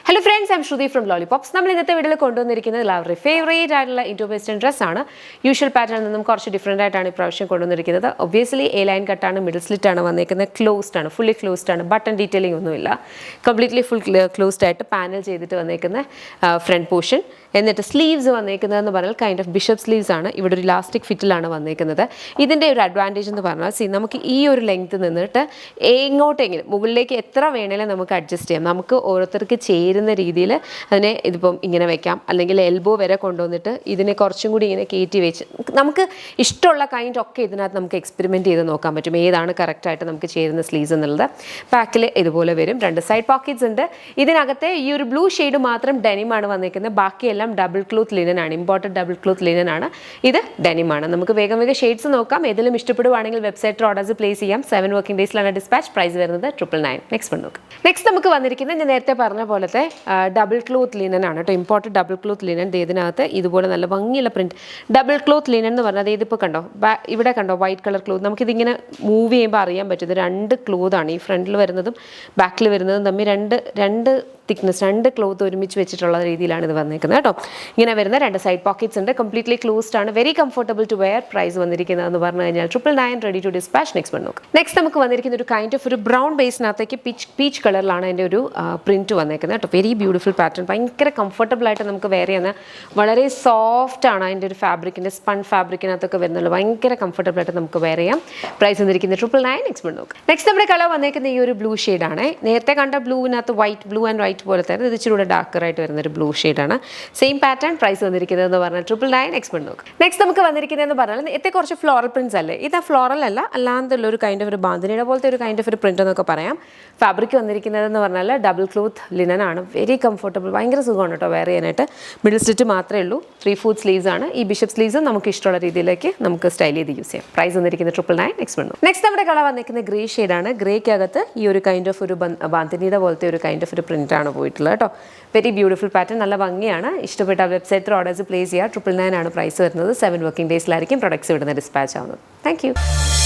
Hello friends, I'm Shruti from Lollipops. We will see our favorite Indo-Western dress. Usual pattern is different. Obviously, A-line cut, middle slit, closed, fully closed, button detailing, completely full closed panel front portion. And sleeves kind of bishop sleeves are elastic fit. This is the advantage. See, we have length adjust in the രീതിയിൽ അതിനെ ഇതിപ്പം ഇങ്ങനെ വെക്കാം അല്ലെങ്കിൽ elbow വരെ കൊണ്ടുവന്നിട്ട് ഇതിനെ കുറച്ചും കൂടി ഇങ്ങനെ കയറ്റി വെച്ച് നമുക്ക് ഇഷ്ടമുള്ള കൈൻഡ് ഒക്കെ ഇതിനകത്ത് നമുക്ക് എക്സ്പെരിമെന്റ് ചെയ്ത് നോക്കാൻ പറ്റും ഏതാണ് കറക്റ്റ് ആയിട്ട് നമുക്ക് ചേരുന്ന സ്ലീവ്സ് എന്നുള്ളത് ബാക്കിൽ ഇതുപോലെ വരും രണ്ട് സൈഡ് പോക്കറ്റ്സ് ഉണ്ട് ഇതിനകത്തെ ഈ ഒരു ബ്ലൂ ഷെയ്ഡ് മാത്രം ഡെനിം ആണ് വന്നിരിക്കുന്നത് ബാക്കിയെല്ലാം ഡബിൾ ക്ലോത്ത് ലിനൻ ആണ് ഇമ്പോർട്ടഡ് ഡബിൾ ക്ലോത്ത് ലിനൻ ആണ് ഇത് ഡെനിം ആണ് നമുക്ക് വേഗം ഷെയ്ഡ്സ് നോക്കാം ഏതെങ്കിലും ഇഷ്ടപ്പെടുവാണെങ്കിൽ വെബ്സൈറ്റിൽ ഓർഡേഴ്സ് പ്ലേസ് ചെയ്യാം 7 വർക്കിംഗ് ഡേയ്സിലാണ് ഡിസ്പാച്ച് പ്രൈസ് വരുന്നത് 999 നെക്സ്റ്റ് നമുക്ക് വന്നിരിക്കുന്നത് ഞാൻ നേരത്തെ പറഞ്ഞ പോലത്തെ double cloth linen ആണ് ട്ടോ ഇമ്പോർട്ടഡ് ഡബിൾ ക്ലോത്ത് ലിനൻ ഇതിനകത്ത് ഇതുപോലെ നല്ല ഭംഗിയുള്ള പ്രിന്റ് ഡബിൾ ക്ലോത്ത് ലിനൻ എന്ന് പറഞ്ഞാൽ ഇതിപ്പോൾ കണ്ടോ ഇവിടെ കണ്ടോ വൈറ്റ് കളർ ക്ലോത്ത് നമുക്കിതിങ്ങനെ മൂവ് ചെയ്യുമ്പോൾ അറിയാൻ പറ്റും ഇത് രണ്ട് ക്ലോത്ത് ആണ് ഈ ഫ്രണ്ടിൽ വരുന്നതും ബാക്കിൽ വരുന്നതും തമ്മിൽ രണ്ട് thickness രണ്ട് ക്ലോത്ത് ഒരുമിച്ച് വെച്ചിട്ടുള്ള രീതിയിലാണ് ഇത് വന്നിരിക്കുന്നത് കേട്ടോ ഇങ്ങനെ വരുന്ന രണ്ട് സൈഡ് പോക്കറ്റ്സ് ഉണ്ട് കംപ്ലീറ്റ്ലി ക്ലോസ്ഡ് ആണ് very comfortable to wear price വന്നിരിക്കുന്നത് എന്ന് പറഞ്ഞു കഴിഞ്ഞാൽ 999 റെഡി ടു ഡിസ്പാച്ച് നെക്സ്റ്റ് നമുക്ക് വന്നിരിക്കുന്ന ഒരു കൈൻഡ് ഓഫ് ഒരു ബ്രൗൺ ബേസിനകത്തേക്ക് പീച്ച് കളറിലാണ് അതിൻ്റെ ഒരു പ്രിന്റ് വന്നിരിക്കുന്നത് കേട്ടോ വെരി ബ്യൂട്ടിഫുൾ പാറ്റേൺ ഭയങ്കര കംഫർട്ടബിൾ ആയിട്ട് നമുക്ക് വെയർ ചെയ്യുന്ന വളരെ സോഫ്റ്റ് ആണ് അതിൻ്റെ ഒരു ഫാബ്രിക്കിൻ്റെ സ്പൺ ഫാബ്രിക്കിനകത്തൊക്കെ വരുന്നുള്ളൂ ഭയങ്കര കംഫർട്ടബിൾ ആയിട്ട് നമുക്ക് വെയർ ചെയ്യാം പ്രൈസ് വന്നിരിക്കുന്നത് 999 നെക്സ്റ്റ് നമ്മുടെ കളർ വന്നിരിക്കുന്ന ഈ ഒരു ബ്ലൂ ഷെയ്ഡാണ് നേരത്തെ കണ്ട ബ്ലൂവിനകത്ത് വൈറ്റ് ബ്ലൂ ആൻഡ് വൈറ്റ് പോലെ തന്നെ ഇത് ഇച്ചിരി ഡാർക്കർ ആയിട്ട് വരുന്നൊരു ബ്ലൂ ഷെയ്ഡാണ് സെയിം പാറ്റേൺ പ്രൈസ് വന്നിരിക്കുന്നത് എന്ന് പറഞ്ഞാൽ 999 നെക്സ്റ്റ് നമുക്ക് വന്നിരിക്കുന്നതെന്ന് പറഞ്ഞാൽ നേരത്തെ കുറച്ച് ഫ്ലോറൽ പ്രിന്റ്സ് അല്ലേ ഇത് ഫ്ലോറൽ അല്ല അല്ലാണ്ടുള്ള ഒരു കൈൻഡ് ഓഫ് ഒരു ബാന്തിനിയുടെ പോലത്തെ ഒരു കൈൻഡ് ഓഫ് ഒരു പ്രിന്റ് എന്നൊക്കെ പറയാം ഫാബ്രിക് വന്നിരിക്കുന്നതെന്ന് പറഞ്ഞാൽ ഡബിൾ ക്ലോത്ത് ലിനൻ ആണ് വെരി കംഫർട്ടബിൾ ഭയങ്കര സുഖമാണ് കേട്ടോ വെയർ ചെയ്യാനായിട്ട് മിഡിൽ സ്റ്റിച്ച് മാത്രമേ ഉള്ളൂ 3/4 സ്ലീവ്സ് ആണ് ഈ ബിഷപ്പ് സ്ലീവ്സും നമുക്ക് ഇഷ്ടമുള്ള രീതിയിലേക്ക് നമുക്ക് സ്റ്റൈൽ ചെയ്ത് യൂസ് ചെയ്യാം പ്രൈസ് വന്നിരിക്കുന്നത് 999 നെക്സ്റ്റ് നമ്മുടെ കളർ വന്നിരിക്കുന്നത് ഗ്രേ ഷെയ്ഡാണ് ഗ്രേക്കകത്ത് ഈ ഒരു കൈൻഡ് ഓഫ് ഒരു ബാന്തിനിയുടെ പോലത്തെ ഒരു കൈൻഡ് ഓഫ് ഒരു പ്രിന്റ് ആണ് പോയിട്ടുള്ളത് കേട്ടോ വെരി ബ്യൂട്ടിഫുൾ പാറ്റേൺ നല്ല ഭംഗിയാണ് ഇഷ്ടപ്പെട്ട വെബ്സൈറ്റിൽ ഓർഡേഴ്സ് പ്ലേസ് ചെയ്യുക 999 ആണ് പ്രൈസ് വരുന്നത് 7 വർക്കിംഗ് ഡേയ്സിലായിരിക്കും പ്രൊഡക്ട്സ് ഇവിടുന്ന് ഡിസ്പാച്ച് ആവുന്നത് താങ്ക്